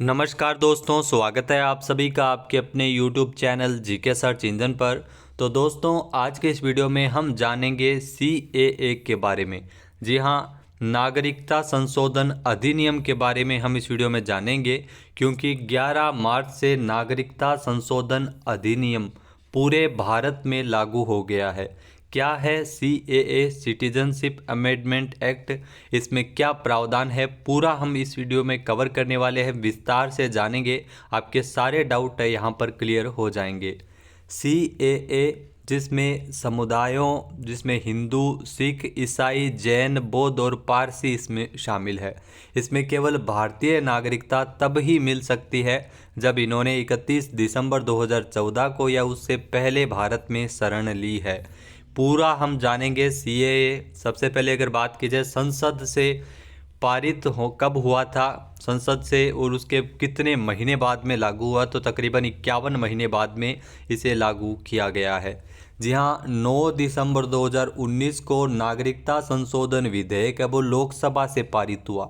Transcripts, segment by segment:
नमस्कार दोस्तों, स्वागत है आप सभी का आपके अपने YouTube channel GK search engine पर। तो दोस्तों, आज के इस वीडियो में हम जानेंगे CAA के बारे में। जी हाँ, नागरिकता संशोधन अधिनियम के बारे में हम इस वीडियो में जानेंगे, क्योंकि 11 मार्च से नागरिकता संशोधन अधिनियम पूरे भारत में लागू हो गया है। क्या है CAA, सिटीजनशिप अमेंडमेंट एक्ट, इसमें क्या प्रावधान है, पूरा हम इस वीडियो में कवर करने वाले हैं, विस्तार से जानेंगे। आपके सारे डाउट है यहाँ पर क्लियर हो जाएंगे। CAA जिसमें समुदायों, जिसमें हिंदू, सिख, ईसाई, जैन, बौद्ध और पारसी इसमें शामिल है। इसमें केवल भारतीय नागरिकता तब ही मिल सकती है जब इन्होंने 31 दिसंबर 2014 को या उससे पहले भारत में शरण ली है। पूरा हम जानेंगे CAA। सबसे पहले अगर बात की जाए संसद से पारित हो कब हुआ था संसद से, और उसके कितने महीने बाद में लागू हुआ, तो तकरीबन 51 महीने बाद में इसे लागू किया गया है। जी हाँ, 9 दिसंबर 2019 को नागरिकता संशोधन विधेयक है वो लोकसभा से पारित हुआ।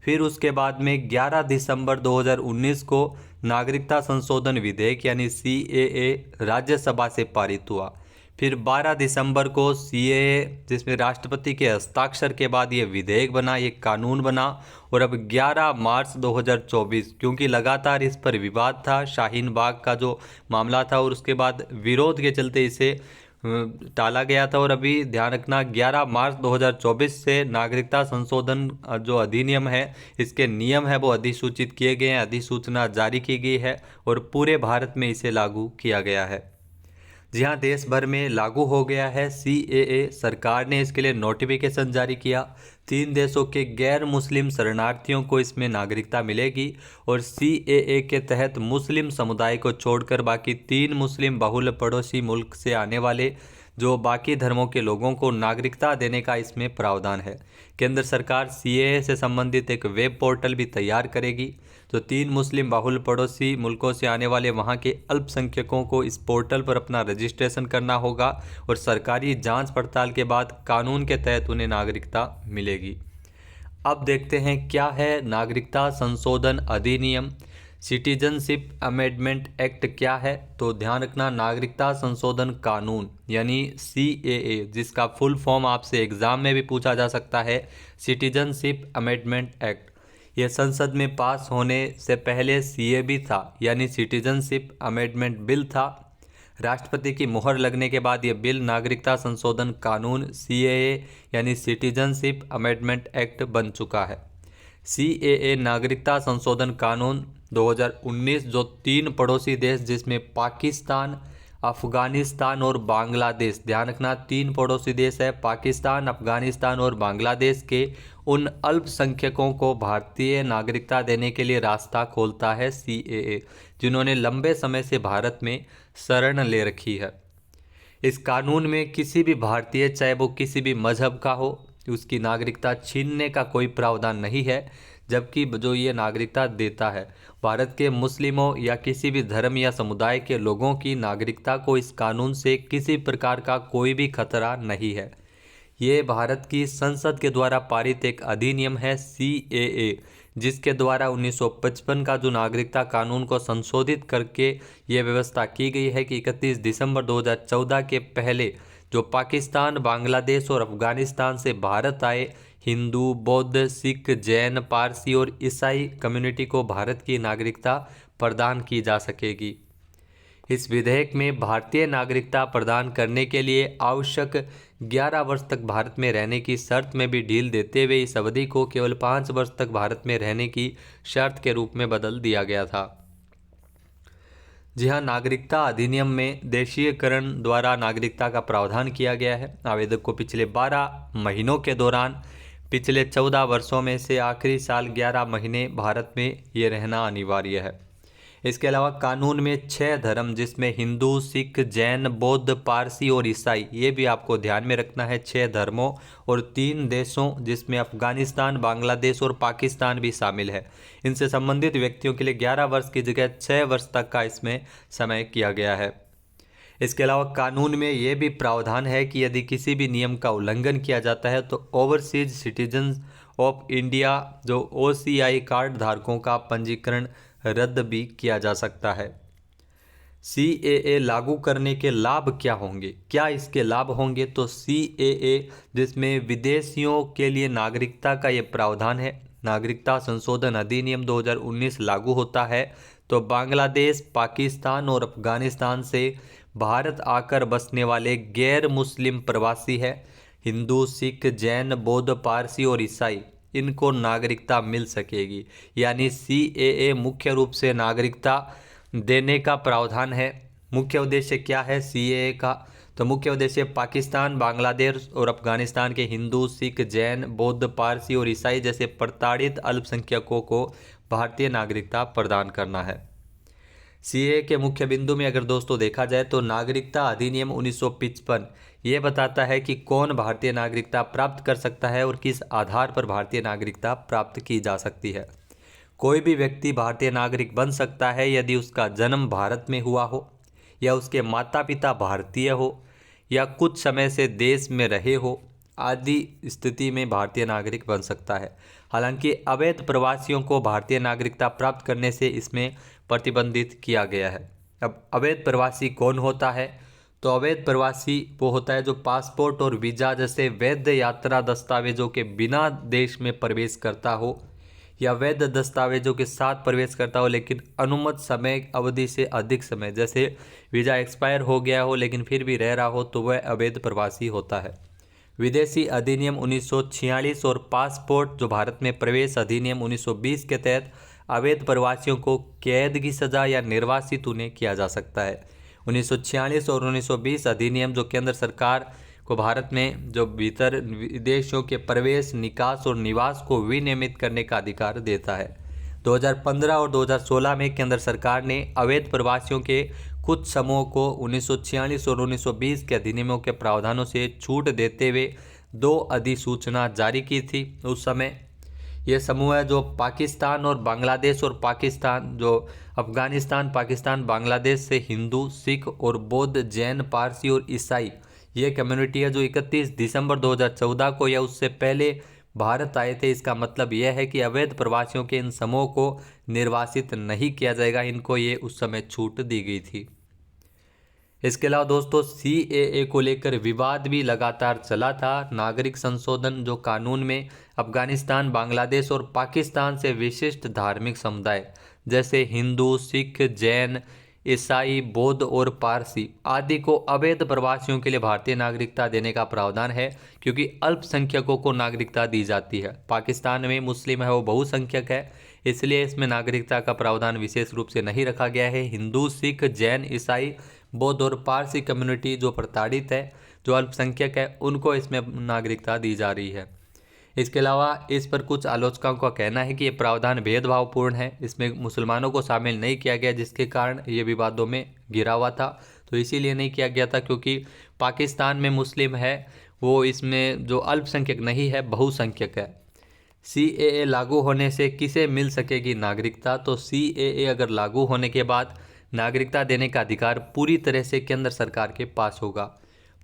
फिर उसके बाद में 11 दिसंबर 2019 को नागरिकता संशोधन विधेयक यानी CAA राज्यसभा से पारित हुआ। फिर 12 दिसंबर को CAA, जिसमें राष्ट्रपति के हस्ताक्षर के बाद ये विधेयक बना, ये कानून बना। और अब 11 मार्च 2024, क्योंकि लगातार इस पर विवाद था, शाहीन बाग का जो मामला था, और उसके बाद विरोध के चलते इसे टाला गया था। और अभी ध्यान रखना, 11 मार्च 2024 से नागरिकता संशोधन जो अधिनियम है, इसके नियम है वो अधिसूचित किए गए हैं, अधिसूचना जारी की गई है और पूरे भारत में इसे लागू किया गया है। जी हाँ, देश भर में लागू हो गया है CAA। सरकार ने इसके लिए नोटिफिकेशन जारी किया। 3 देशों के गैर मुस्लिम शरणार्थियों को इसमें नागरिकता मिलेगी, और CAA के तहत मुस्लिम समुदाय को छोड़कर बाकी 3 मुस्लिम बहुल पड़ोसी मुल्क से आने वाले जो बाकी धर्मों के लोगों को नागरिकता देने का इसमें प्रावधान है। केंद्र सरकार CAA से संबंधित एक वेब पोर्टल भी तैयार करेगी। तो 3 मुस्लिम बहुल पड़ोसी मुल्कों से आने वाले वहां के अल्पसंख्यकों को इस पोर्टल पर अपना रजिस्ट्रेशन करना होगा, और सरकारी जांच पड़ताल के बाद कानून के तहत उन्हें नागरिकता मिलेगी। अब देखते हैं क्या है नागरिकता संशोधन अधिनियम। सिटीजनशिप अमेंडमेंट एक्ट क्या है, तो ध्यान रखना, नागरिकता संशोधन कानून यानी CAA, जिसका फुल फॉर्म आपसे एग्जाम में भी पूछा जा सकता है, सिटीजनशिप अमेंडमेंट एक्ट। यह संसद में पास होने से पहले CAB था, यानी सिटीजनशिप अमेंडमेंट बिल था। राष्ट्रपति की मुहर लगने के बाद यह बिल नागरिकता संशोधन कानून CAA यानी सिटीजनशिप अमेंडमेंट एक्ट बन चुका है। CAA नागरिकता संशोधन कानून 2019 जो 3 पड़ोसी देश, जिसमें पाकिस्तान, अफगानिस्तान और बांग्लादेश, ध्यान रखना 3 पड़ोसी देश है, पाकिस्तान, अफगानिस्तान और बांग्लादेश के उन अल्पसंख्यकों को भारतीय नागरिकता देने के लिए रास्ता खोलता है CAA, जिन्होंने लंबे समय से भारत में शरण ले रखी है। इस कानून में किसी भी भारतीय, चाहे वो किसी भी मजहब का हो, उसकी नागरिकता छीनने का कोई प्रावधान नहीं है। जबकि जो ये नागरिकता देता है, भारत के मुस्लिमों या किसी भी धर्म या समुदाय के लोगों की नागरिकता को इस कानून से किसी प्रकार का कोई भी खतरा नहीं है। ये भारत की संसद के द्वारा पारित एक अधिनियम है CAA, जिसके द्वारा 1955 का जो नागरिकता कानून को संशोधित करके ये व्यवस्था की गई है कि 31 दिसंबर 2014 के पहले जो पाकिस्तान, बांग्लादेश और अफगानिस्तान से भारत आए हिंदू, बौद्ध, सिख, जैन, पारसी और ईसाई कम्युनिटी को भारत की नागरिकता प्रदान की जा सकेगी। इस विधेयक में भारतीय नागरिकता प्रदान करने के लिए आवश्यक 11 वर्ष तक भारत में रहने की शर्त में भी ढील देते हुए इस अवधि को केवल 5 वर्ष तक भारत में रहने की शर्त के रूप में बदल दिया गया था। जी हाँ, नागरिकता अधिनियम में देशीयकरण द्वारा नागरिकता का प्रावधान किया गया है। आवेदक को पिछले 12 महीनों के दौरान पिछले 14 वर्षों में से आखिरी साल 11 महीने भारत में ये रहना अनिवार्य है। इसके अलावा कानून में 6 धर्म, जिसमें हिंदू, सिख, जैन, बौद्ध, पारसी और ईसाई, ये भी आपको ध्यान में रखना है, 6 धर्मों, और 3 देशों जिसमें अफगानिस्तान, बांग्लादेश और पाकिस्तान भी शामिल है, इनसे संबंधित व्यक्तियों के लिए 11 वर्ष की जगह 6 वर्ष तक का इसमें समय किया गया है। इसके अलावा कानून में यह भी प्रावधान है कि यदि किसी भी नियम का उल्लंघन किया जाता है तो ओवरसीज सिटीजन ऑफ इंडिया जो OCI कार्ड धारकों का पंजीकरण रद्द भी किया जा सकता है। CAA लागू करने के लाभ क्या होंगे? क्या इसके लाभ होंगे? तो CAA जिसमें विदेशियों के लिए नागरिकता का ये प्रावधान है, नागरिकता संशोधन अधिनियम 2019 लागू होता है तो बांग्लादेश, पाकिस्तान और अफगानिस्तान से भारत आकर बसने वाले गैर मुस्लिम प्रवासी है, हिंदू, सिख, जैन, बौद्ध, पारसी और ईसाई, इनको नागरिकता मिल सकेगी। यानी CAA मुख्य रूप से नागरिकता देने का प्रावधान है। मुख्य उद्देश्य क्या है CAA का? तो मुख्य उद्देश्य पाकिस्तान, बांग्लादेश और अफगानिस्तान के हिंदू, सिख, जैन, बौद्ध, पारसी और ईसाई जैसे प्रताड़ित अल्पसंख्यकों को भारतीय नागरिकता प्रदान करना है। CAA के मुख्य बिंदु में अगर दोस्तों देखा जाए तो नागरिकता अधिनियम 1955 ये बताता है कि कौन भारतीय नागरिकता प्राप्त कर सकता है और किस आधार पर भारतीय नागरिकता प्राप्त की जा सकती है। कोई भी व्यक्ति भारतीय नागरिक बन सकता है यदि उसका जन्म भारत में हुआ हो, या उसके माता पिता भारतीय हो, या कुछ समय से देश में रहे हो, आदि स्थिति में भारतीय नागरिक बन सकता है। हालांकि अवैध प्रवासियों को भारतीय नागरिकता प्राप्त करने से इसमें प्रतिबंधित किया गया है। अब अवैध प्रवासी कौन होता है? तो अवैध प्रवासी वो होता है जो पासपोर्ट और वीज़ा जैसे वैध यात्रा दस्तावेजों के बिना देश में प्रवेश करता हो, या वैध दस्तावेजों के साथ प्रवेश करता हो लेकिन अनुमत समय अवधि से अधिक समय, जैसे वीज़ा एक्सपायर हो गया हो लेकिन फिर भी रह रहा हो, तो वह अवैध प्रवासी होता है। विदेशी अधिनियम 1946 और पासपोर्ट जो भारत में प्रवेश अधिनियम 1920 के तहत अवैध प्रवासियों को कैद की सज़ा या निर्वासित उन्हें किया जा सकता है। 1946 और 1920 अधिनियम जो केंद्र सरकार को भारत में जो भीतर विदेशियों के प्रवेश, निकास और निवास को विनियमित करने का अधिकार देता है। 2015 और 2016 में केंद्र सरकार ने अवैध प्रवासियों के कुछ समूहों को 1946 और 1920 के अधिनियमों के प्रावधानों से छूट देते हुए 2 अधिसूचना जारी की थी। उस समय ये समूह है जो पाकिस्तान और बांग्लादेश और पाकिस्तान जो अफगानिस्तान, पाकिस्तान, बांग्लादेश से हिंदू, सिख और बौद्ध, जैन, पारसी और ईसाई ये कम्युनिटी है जो 31 दिसंबर 2014 को या उससे पहले भारत आए थे। इसका मतलब यह है कि अवैध प्रवासियों के इन समूहों को निर्वासित नहीं किया जाएगा, इनको ये उस समय छूट दी गई थी। इसके अलावा दोस्तों CAA को लेकर विवाद भी लगातार चला था। नागरिक संशोधन जो कानून में अफगानिस्तान, बांग्लादेश और पाकिस्तान से विशिष्ट धार्मिक समुदाय जैसे हिंदू, सिख, जैन, ईसाई, बौद्ध और पारसी आदि को अवैध प्रवासियों के लिए भारतीय नागरिकता देने का प्रावधान है, क्योंकि अल्पसंख्यकों को नागरिकता दी जाती है। पाकिस्तान में मुस्लिम है वो बहुसंख्यक है, इसलिए इसमें नागरिकता का प्रावधान विशेष रूप से नहीं रखा गया है। हिंदू, सिख, जैन, ईसाई, बौद्ध और पारसी कम्युनिटी जो प्रताड़ित है, जो अल्पसंख्यक है, उनको इसमें नागरिकता दी जा रही है। इसके अलावा इस पर कुछ आलोचकों का कहना है कि ये प्रावधान भेदभावपूर्ण है, इसमें मुसलमानों को शामिल नहीं किया गया, जिसके कारण ये विवादों में घिरा हुआ था। तो इसीलिए नहीं किया गया था क्योंकि पाकिस्तान में मुस्लिम है, वो इसमें जो अल्पसंख्यक नहीं है, बहुसंख्यक है। CAA लागू होने से किसे मिल सकेगी नागरिकता? तो CAA अगर लागू होने के बाद नागरिकता देने का अधिकार पूरी तरह से केंद्र सरकार के पास होगा।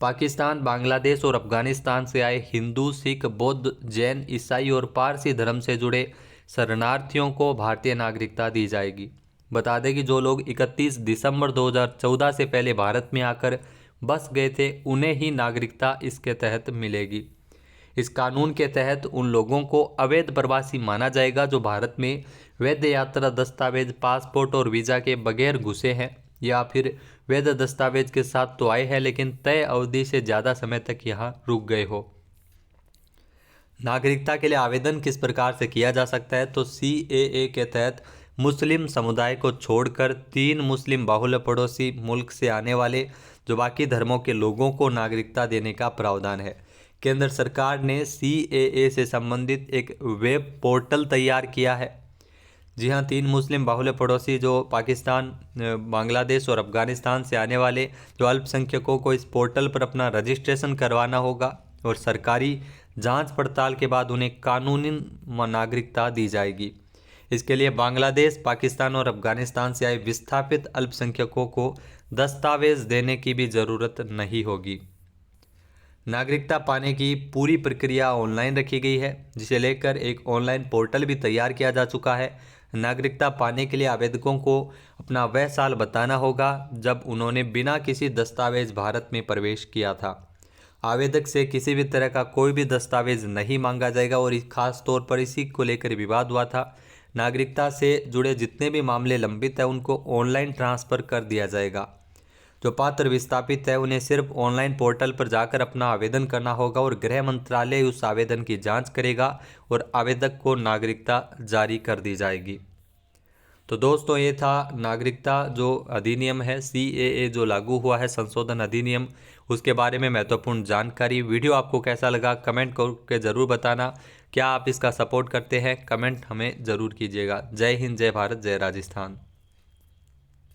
पाकिस्तान, बांग्लादेश और अफगानिस्तान से आए हिंदू, सिख, बौद्ध, जैन, ईसाई और पारसी धर्म से जुड़े शरणार्थियों को भारतीय नागरिकता दी जाएगी। बता दें कि जो लोग 31 दिसंबर 2014 से पहले भारत में आकर बस गए थे, उन्हें ही नागरिकता इसके तहत मिलेगी। इस कानून के तहत उन लोगों को अवैध प्रवासी माना जाएगा जो भारत में वैध यात्रा दस्तावेज, पासपोर्ट और वीज़ा के बगैर घुसे हैं, या फिर वैध दस्तावेज के साथ तो आए हैं लेकिन तय अवधि से ज़्यादा समय तक यहाँ रुक गए हो। नागरिकता के लिए आवेदन किस प्रकार से किया जा सकता है? तो CAA के तहत मुस्लिम समुदाय को छोड़कर 3 मुस्लिम बाहुल्य पड़ोसी मुल्क से आने वाले जो बाकी धर्मों के लोगों को नागरिकता देने का प्रावधान है। केंद्र सरकार ने CAA से संबंधित एक वेब पोर्टल तैयार किया है। जी हाँ, 3 मुस्लिम बाहुल्य पड़ोसी जो पाकिस्तान, बांग्लादेश और अफगानिस्तान से आने वाले जो अल्पसंख्यकों को इस पोर्टल पर अपना रजिस्ट्रेशन करवाना होगा और सरकारी जांच पड़ताल के बाद उन्हें कानूनी नागरिकता दी जाएगी। इसके लिए बांग्लादेश, पाकिस्तान और अफगानिस्तान से आए विस्थापित अल्पसंख्यकों को दस्तावेज देने की भी ज़रूरत नहीं होगी। नागरिकता पाने की पूरी प्रक्रिया ऑनलाइन रखी गई है, जिसे लेकर एक ऑनलाइन पोर्टल भी तैयार किया जा चुका है। नागरिकता पाने के लिए आवेदकों को अपना वह साल बताना होगा जब उन्होंने बिना किसी दस्तावेज भारत में प्रवेश किया था। आवेदक से किसी भी तरह का कोई भी दस्तावेज नहीं मांगा जाएगा और खास तौर पर इसी को लेकर विवाद हुआ था। नागरिकता से जुड़े जितने भी मामले लंबित हैं उनको ऑनलाइन ट्रांसफ़र कर दिया जाएगा। जो पात्र विस्थापित है उन्हें सिर्फ ऑनलाइन पोर्टल पर जाकर अपना आवेदन करना होगा और गृह मंत्रालय उस आवेदन की जांच करेगा और आवेदक को नागरिकता जारी कर दी जाएगी। तो दोस्तों, ये था नागरिकता जो अधिनियम है CAA जो लागू हुआ है, संशोधन अधिनियम, उसके बारे में महत्वपूर्ण जानकारी। वीडियो आपको कैसा लगा कमेंट करके ज़रूर बताना। क्या आप इसका सपोर्ट करते हैं? कमेंट हमें ज़रूर कीजिएगा। जय हिंद, जय भारत, जय राजस्थान।